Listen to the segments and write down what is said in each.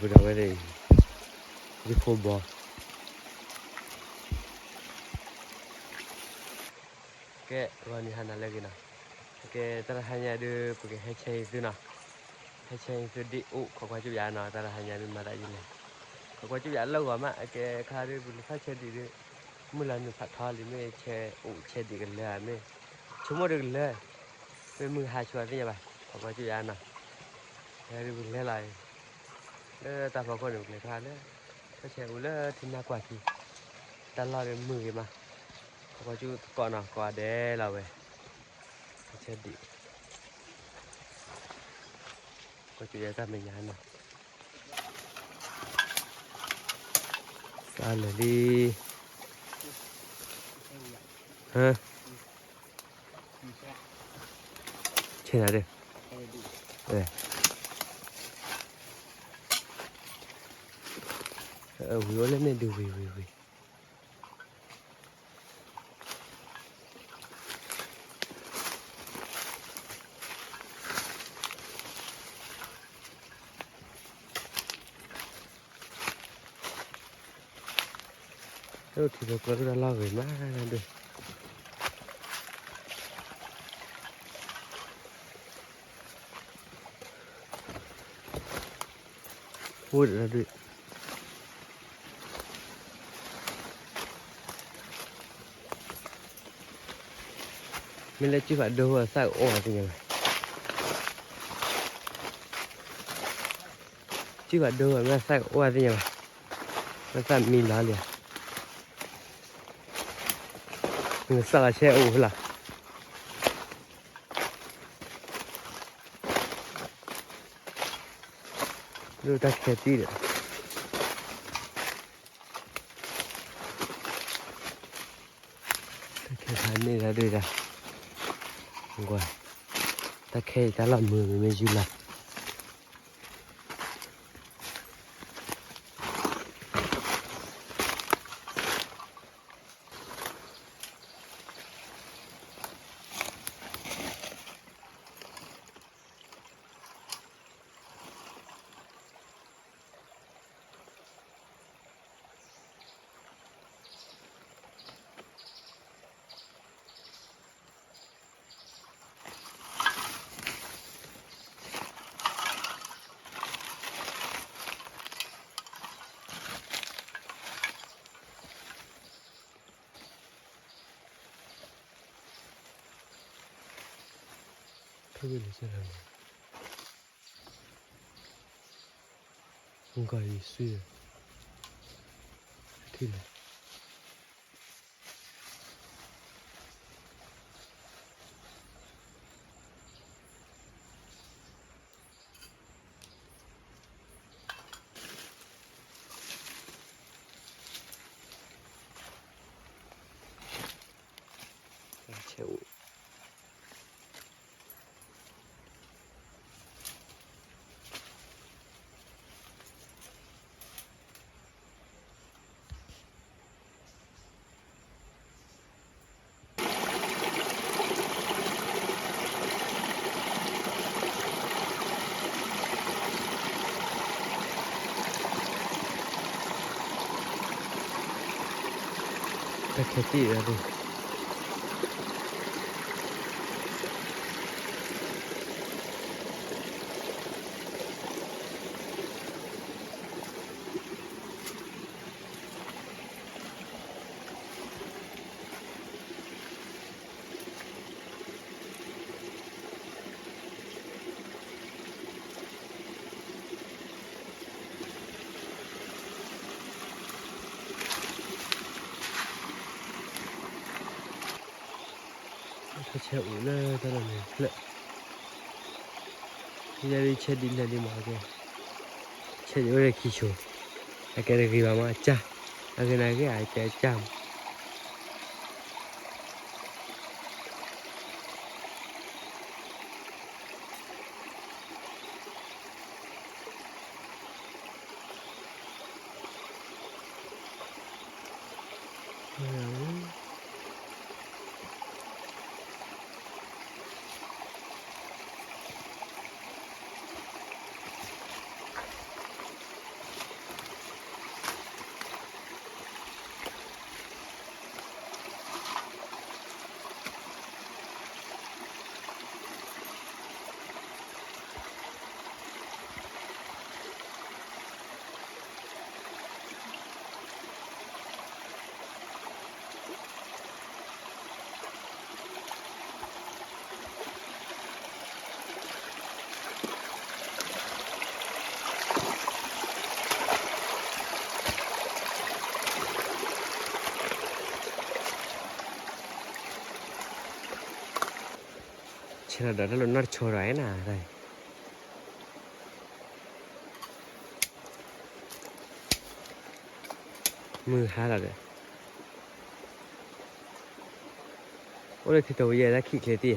Vừa đầu cái này cái phô bò cái vào đi hành lagi na cái tara hanya ada pakai heceng itu na heceng itu di kau kau cuba ya na tara hanya ada mana aja ni kau cuba ya lo gak mak cái khai đi bulu khai chơi đi mula nu phát thọ đi mấy chơi đi cái lẹ mấy chúng nó được lẹ mấy mưa hai chuột thế nhá bà kau cuba ya na cái đi bulu lẹ lại ta phải có được lẹ khai đấy cái chơi bulu thì na quả thì ta lo được mưa cái mà kau cuba còn nào còn để là về chơi đi kau cuba ta mình nhà nào sao lại đi hả trên nào đây đây vừa lên đây được vì thì nó có ra lo người má được mua được ra được mình lại chưa phải đâu ở sao ổ thì nhỉ chưa phải đâu ở sao ổ thì nhỉ nó sao mình lá liền mình sao là xe ổ là rồi ta khét đi được ta khét hai này ra đây ra ngoài ta khét ta làm mưa mình du lịch thôi bây giờ làm không có gì suy thì là chịu ta khét đi ra đi ta chịu là ta làm lệ bây giờ đi chơi đi là đi mà cái chơi đi ở đây chỗ cái này cái mà cha cái này cái ai chơi chăm chả đó là nó cho rồi nè đây mưa há là đấy ôi thì tôi giờ đã khịt lên đi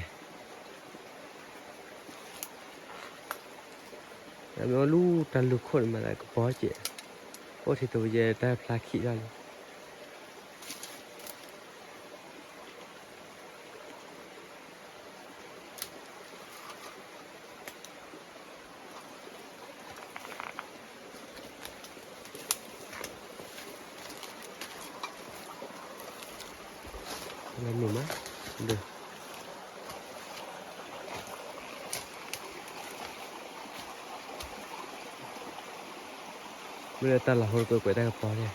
nó lu tan lu khôn mà lại có bó chị ôi thì tôi giờ đã phá khịt ra làm mồm á được bây giờ ta là hồi tôi quay ta gặp bó này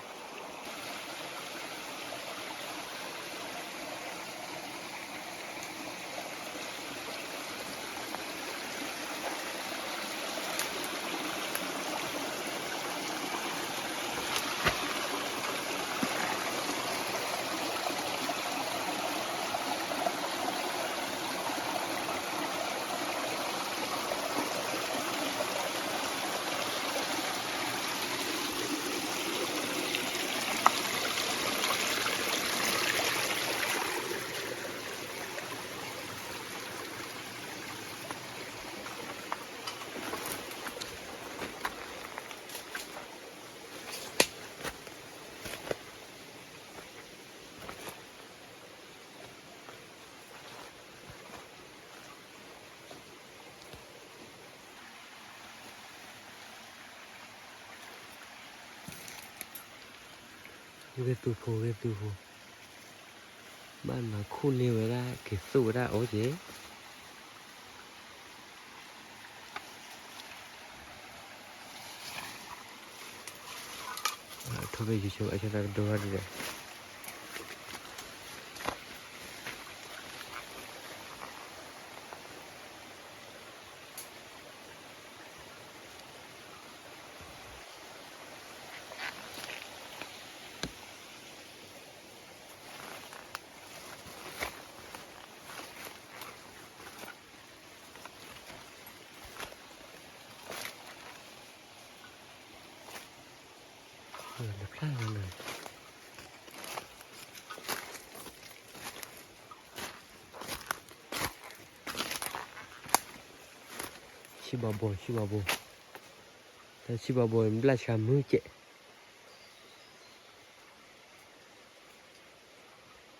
ghê tu phô bạn mà khu nhiều ra cái số ra ố chế thôi bây giờ chúng ta sẽ đồ ăn rồi lập ra rồi chi bà bồi ta chi bà bồi là chả mưa chạy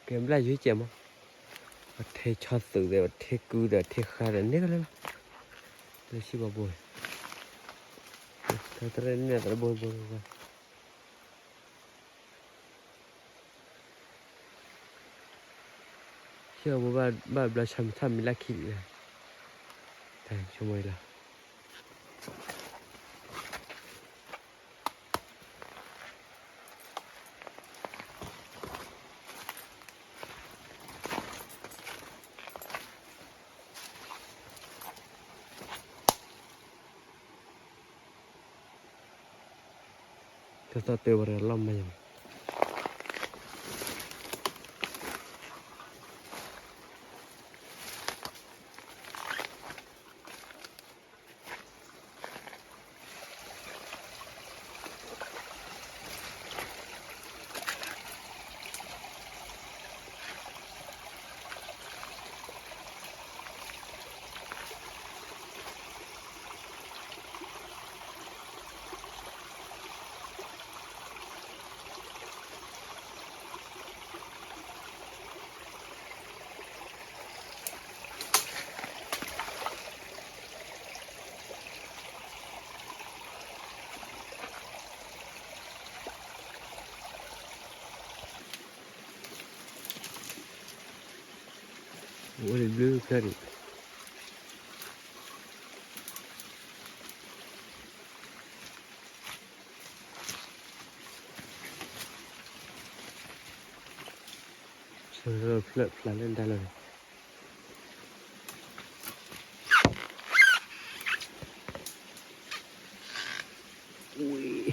cái là dưới chạy mà thế cho tự để thế cứ để thế khai là nét lắm ta chi bà bồi ta ra nè ta bồi chi bà bồi bà là chăm là khỉ này thằng cho mày là ta tiêu vào lòng mày ôi là blue curry rồi flip lên đây rồi ui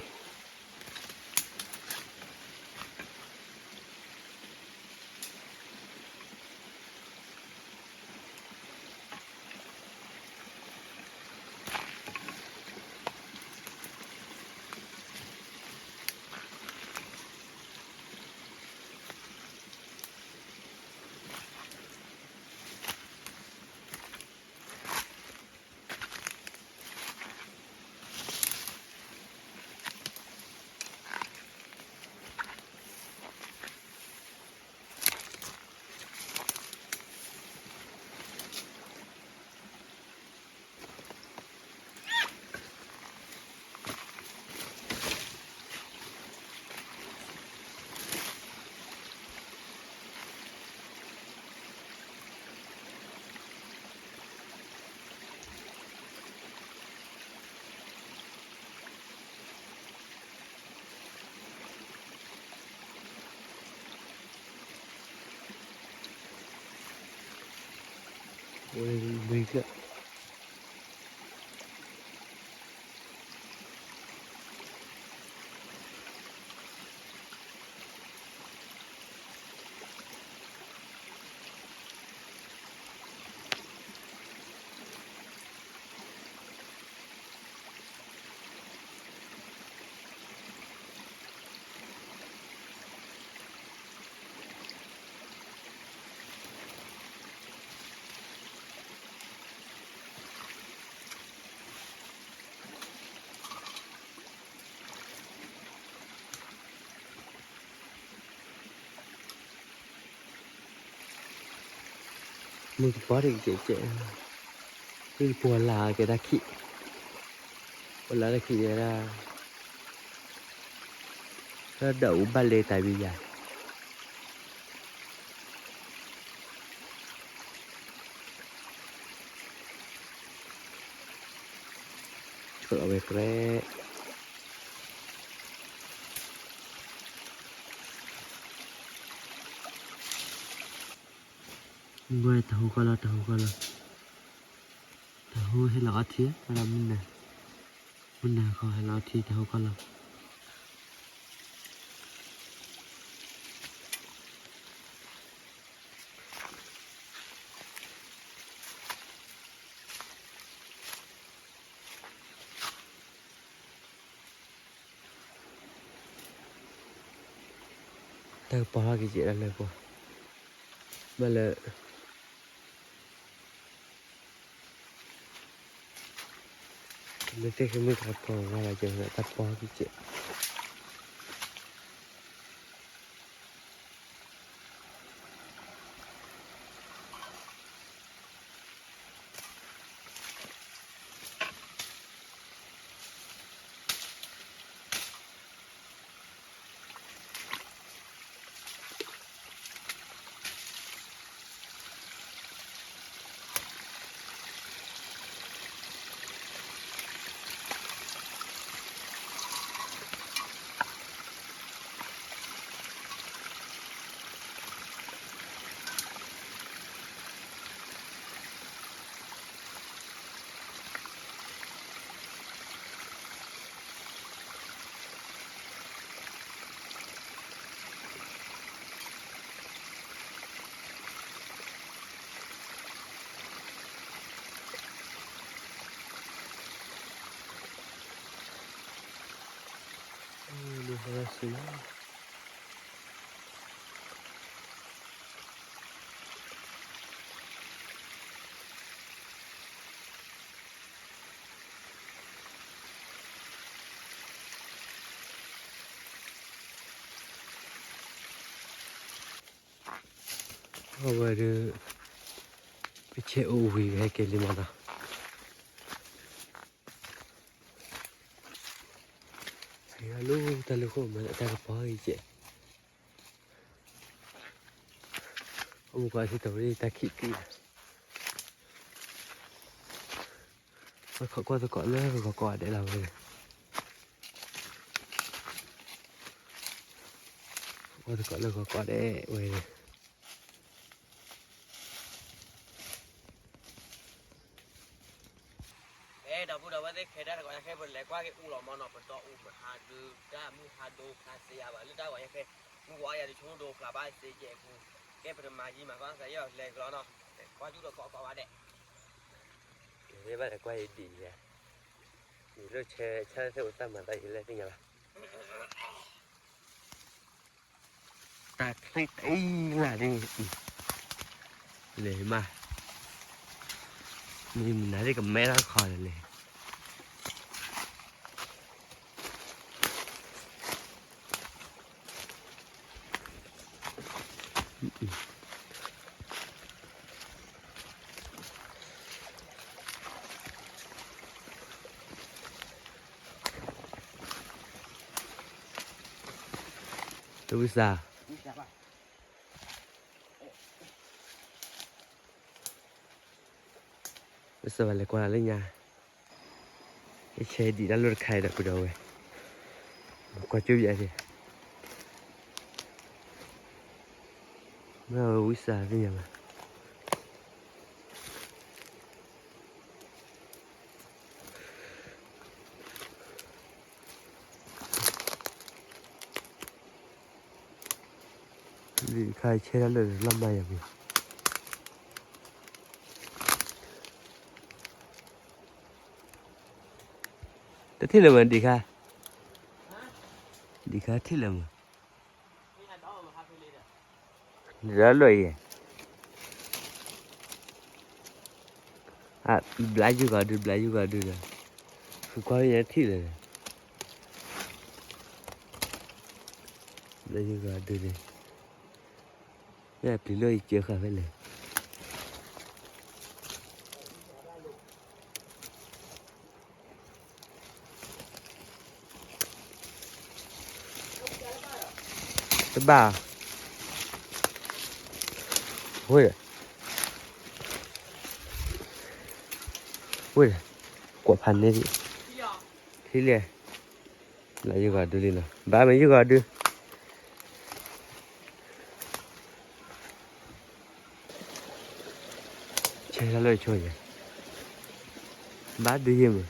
Ôi mình kìa. Mình có được trẻ cái bùa là cái đá khỉ. Bùa là đá khỉ này là nó đậu ba lê tại bây giờ. Chỗ về cái người tahu kalau tahu hello thì là mình nè không hello thì tahu kalau tahu apa cái chuyện là quoi mà là mình thấy cái mình tập bỏ ra là chẳng là tập bỏ cái chuyện đi ra xíu over cái chế u vì hay cái gì mà nào hay luôn ta luôn không mà ta có bỏ gì chứ ông qua thì tao đi ta khỉ kỹ qua tôi gọi nữa rồi gọi để làm gì qua tôi gọi là gọi để về đầu bữa đầu đấy khi đó gọi là khi mình lại qua cái u lò mò nọ mình to u mà hà đưa ra mu hà đô hà xì à và lúc đó gọi là khi mu gọi là đi xuống đô là ba xì chè cu cái phần mà gì mà có thấy rồi lên đó nó qua chút được có ba đẹp thế vậy là quay đi à đi rồi chơi chơi theo tâm mà tại lên cái nhà ta thấy là đi để mà mình nói đi cầm mẹ nó khỏi là này tôi biết sao bây giờ lại qua lên nhà cái xe đi đã luôn khai được từ đầu rồi qua chưa vậy thì nó biết sao cái nhà mà đi khai chế ra lời làm mày à mình tất thiết là mình đi khai thiết là mình ra lời à belajar juga ada dah kau yang thiết là belajar juga ada deh ya pilih chưa khá phải này cái bà ôi ôi quả盘này thì liền là juga ada đi nào ba mấy juga ada chơi ra lời chơi vậy ba đi mà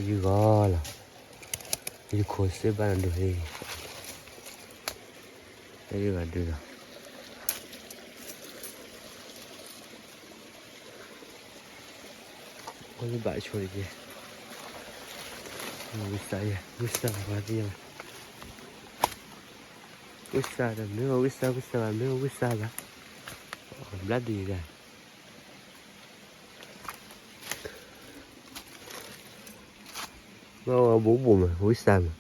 juga là ini kursi mana dulu ini juga ada ini baik curi dia bisa apa dia bisa dah memang bisa lah bloody dah nó bố mà hối xa mà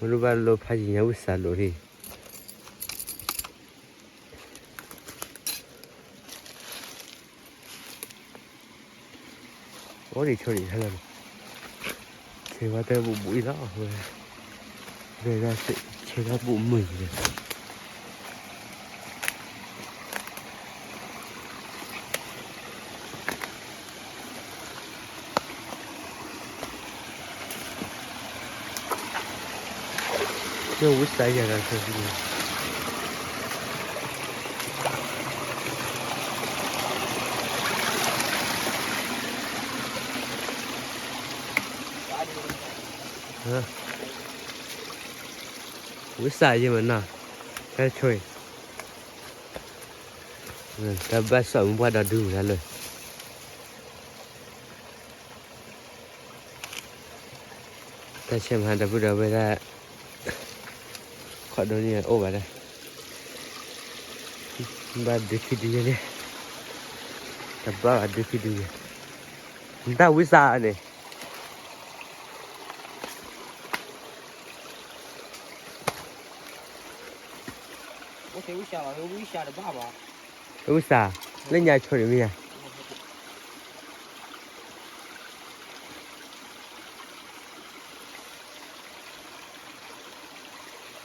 lúc ba lô phải gì nhau hối xa lỗ đi có gì cho đi hay là thì qua tay bụng mũi đó rồi về ra sẽ chế ra bụng mình rồi nó hối xa ra là thôi hối xa gì mà nào cái chơi ta bắt sợ qua đó đủ ra rồi ta xem hàng ta bây giờ về ra khỏi đâu nè ô bà đây ba được khi đi này ta ba được khi đi người ta hối xa này uống xả lên nhà chơi được không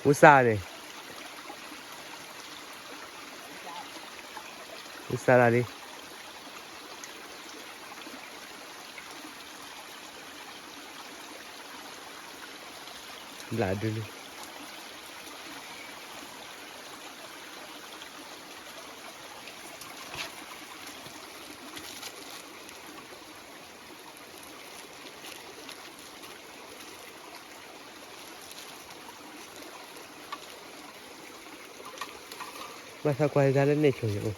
uống xả này uống xả ra đi lại đi mà sao quay ra lên này chơi vậy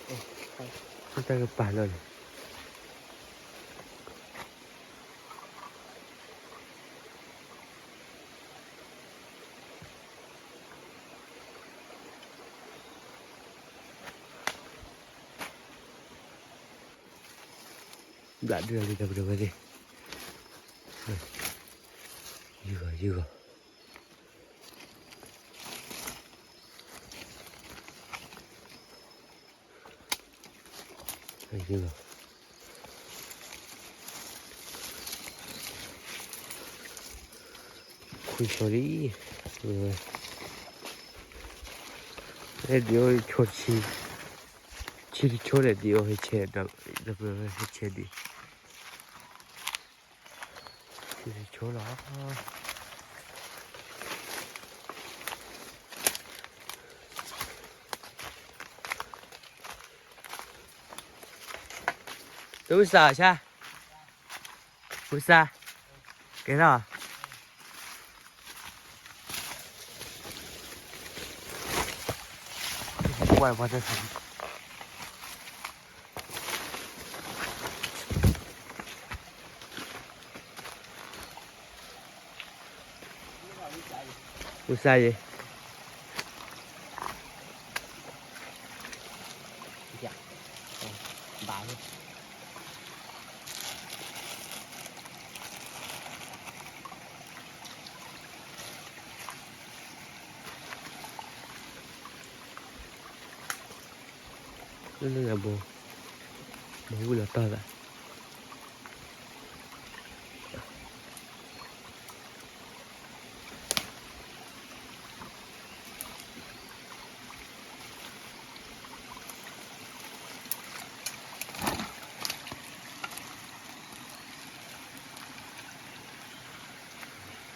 chúng ta gặp bản rồi đã đưa đi đâu được đi vừa vừa khui sorry để điều cho chỉ cho để điều hay chế đập hay chế đi chỉ cho đó tôi sợ cha tôi xa cái nào 外挖在上面。为啥耶？打的。那不为了大的。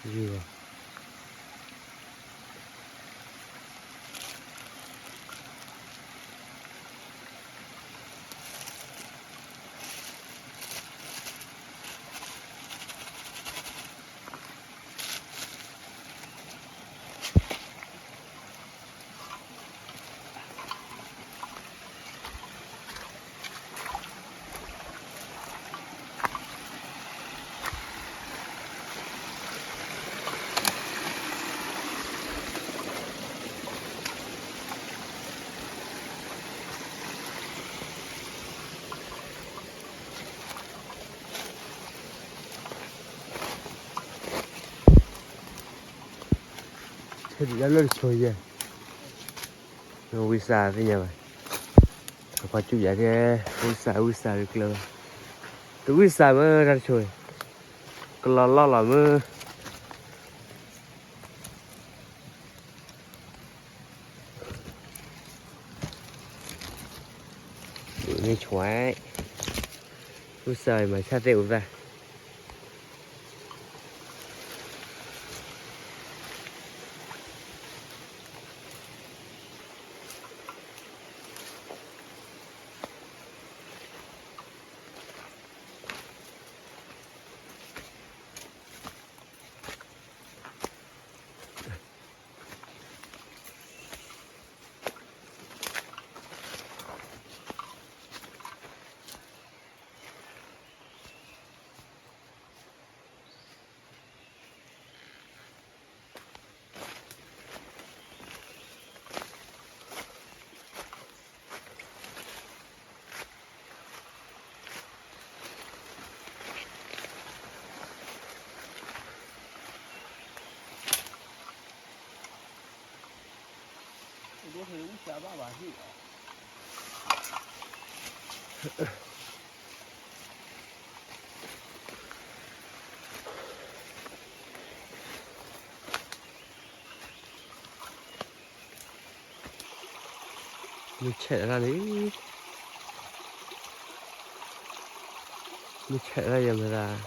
这个。这里那球耶，那为啥这样啊？qua chú vậy cái uống xài được luôn, tôi uống xài mới ra chơi, còn lo là mới nghe choái, uống xài mà xa rượu ra. Tôi thấy uống trà ba bà gì mình chạy ra đấy, mình chạy ra giờ mà ra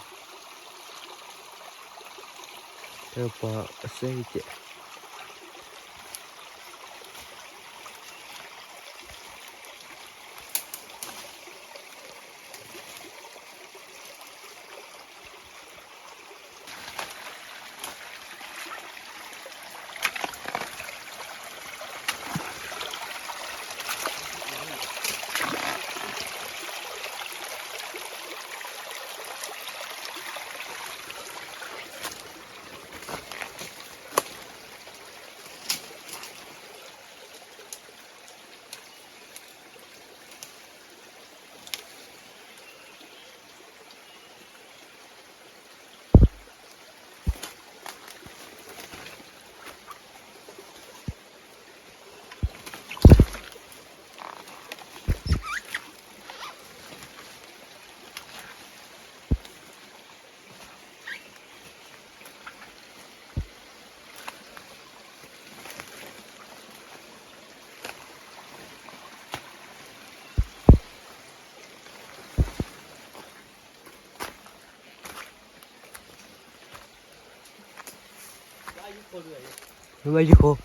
theo bỏ xe chạy. Mấy chú cô.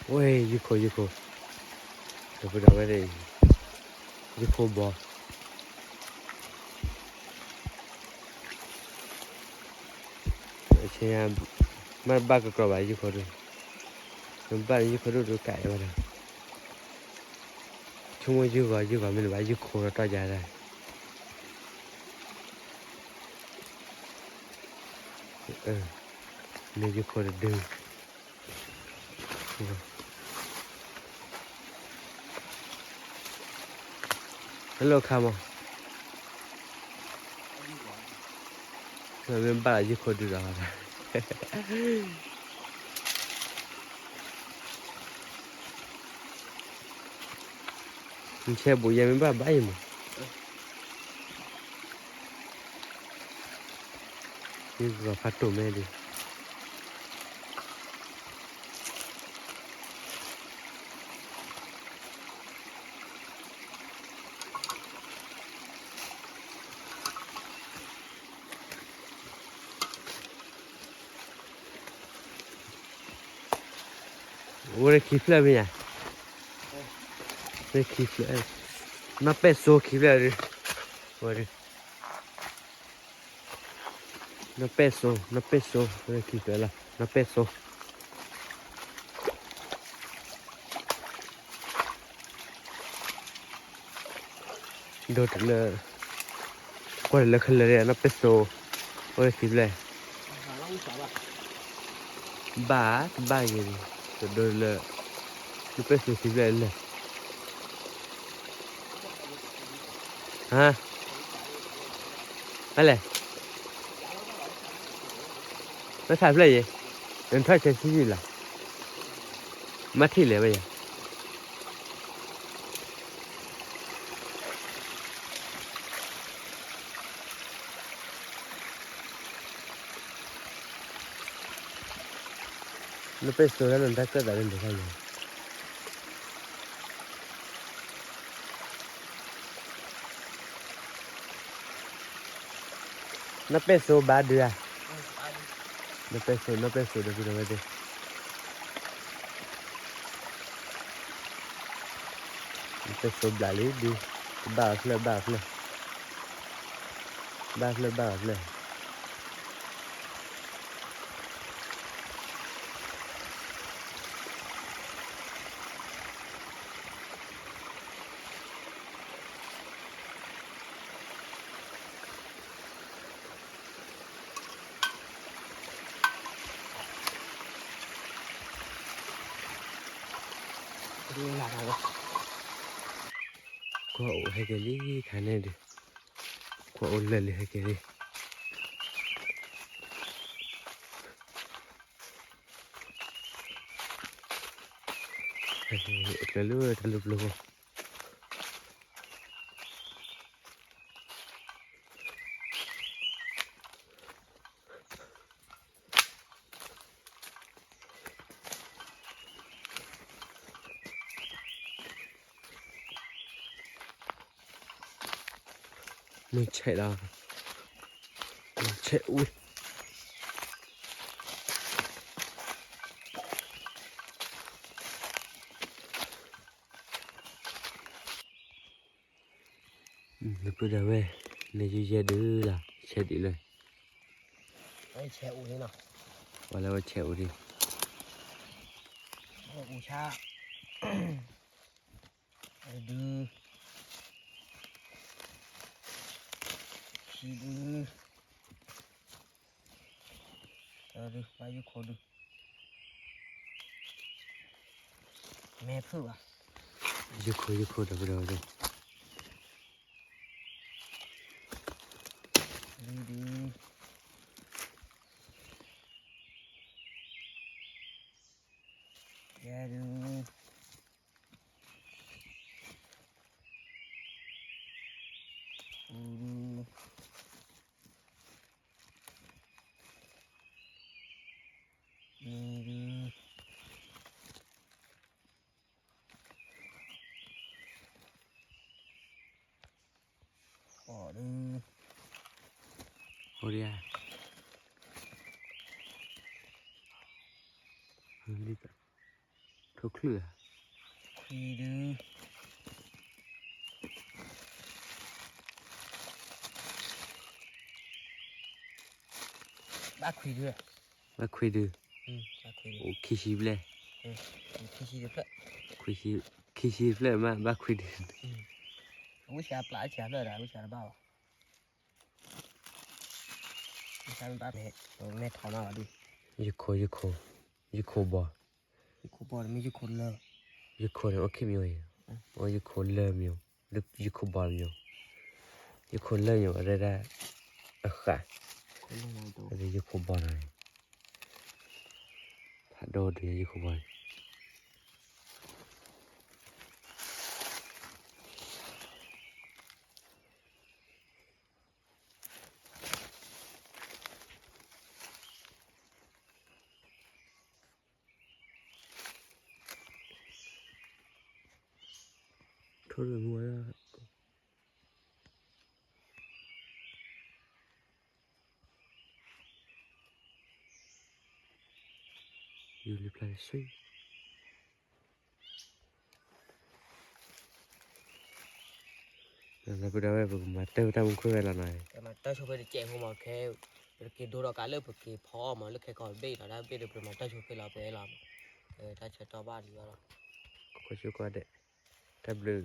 Ôi, chú cô. Đâu có đâu cái gì. ยี่โคบอเชียมันบ้ากระกรอบยี่โคดูมันบ้ายี่โคดูไก่มาเลยช่วงยี่ก็ไม่รู้ว่ายี่โคเราต่อยาได้เนี่ยยี่โคดึงฮัลโหลคาร์มมันบ้ายี่โคดูอะไรมันแช่บุยยังไม่บ้าใบมั้งนี่ก็พัดตัวแม่ดิโอ้ยคลิปเลยมั้ยเนี่ยคลิปเลยนับเป็ดโซ่คลิปเลยดิโอ้ยนับเป็ดโซ่เนี่ยคลิปเลยละนับเป็ดโซ่โดดเลยก็เลยขึ้นเลยนับเป็ดโซ่โอ้ยคลิปเลยบ้าอย่างนี้โดดเลยนับเป็ดโซ่คลิปเลยฮะอะไรไม่ถ่ายเลยยังเดินถ่ายเฉยๆล่ะมาที่เลยไปยังนับเป็ดโซ่แล้วนั่นถ้าเกิดอะไรเดี๋ยวใครยังนับเป็ดโซ่บาดเดือนับเป็ดโซ่เดี๋ยวพี่ดูไปดินับเป็ดโซ่บลาลีดีบ้าเลยดูหลังเลยก็โอ้ให้แกลี่ทานเนี่ยดิก็โอ้เลยให้แกลี่cái lưỡi thật lục lục mình chạy đâu mình chạy ui lúc bây giờ về này chưa ra đứa là xe đi lênไอ้แช่อุ่นนี่เนาะ và là chèo đi อูชาไอ้ดื้อขี้ดื้อดื้อไปยุโคดื้อแม่เพื่อวะ chưa khô đâu đâu đâu ดื้อแย่ดื้อดื้อขอดื้อ ô đi à đi cả thuốc lửa ขี้ดื้อ บ้าคุยด้วย มาคุยดู บ้าคุย โอ้คิชิบเลย ขี้ขี้เด็ก คุยคิชิบเลยมาคุยดู วิชาปลาชาเลยนะวิชาบ้าวิชาบ้าแม่ถอนเอาดิ ยูโคบอ กูบอกไม่ยุคนเลย ยูโคเนี่ยโอเคมีอยู่โอ้ยูโคเลมีอยู่หรือยูโคบอลมีอยู่ยูโคเลอยู่อะไรได้ค่ะ คนเล่นอะไรตัว อะไรยูโคบอลอะไรถ้าโดดยูโคบอล thôi rồi mua ra you reply suy là bây giờ mà tiêu tao muốn khơi về là này แต่มาเต้าชอบไปเจ๊งหัวมาแค่กินดูเราการเลิกฝึกกี่พอมาเลิกแค่ก่อนเบี้ยเราได้เบี้ยเดี๋ยวมาเต้าชอบไปเราไปเราถ้าเช็ดตัวบ้านดีกว่า có chưa qua đấy tab lư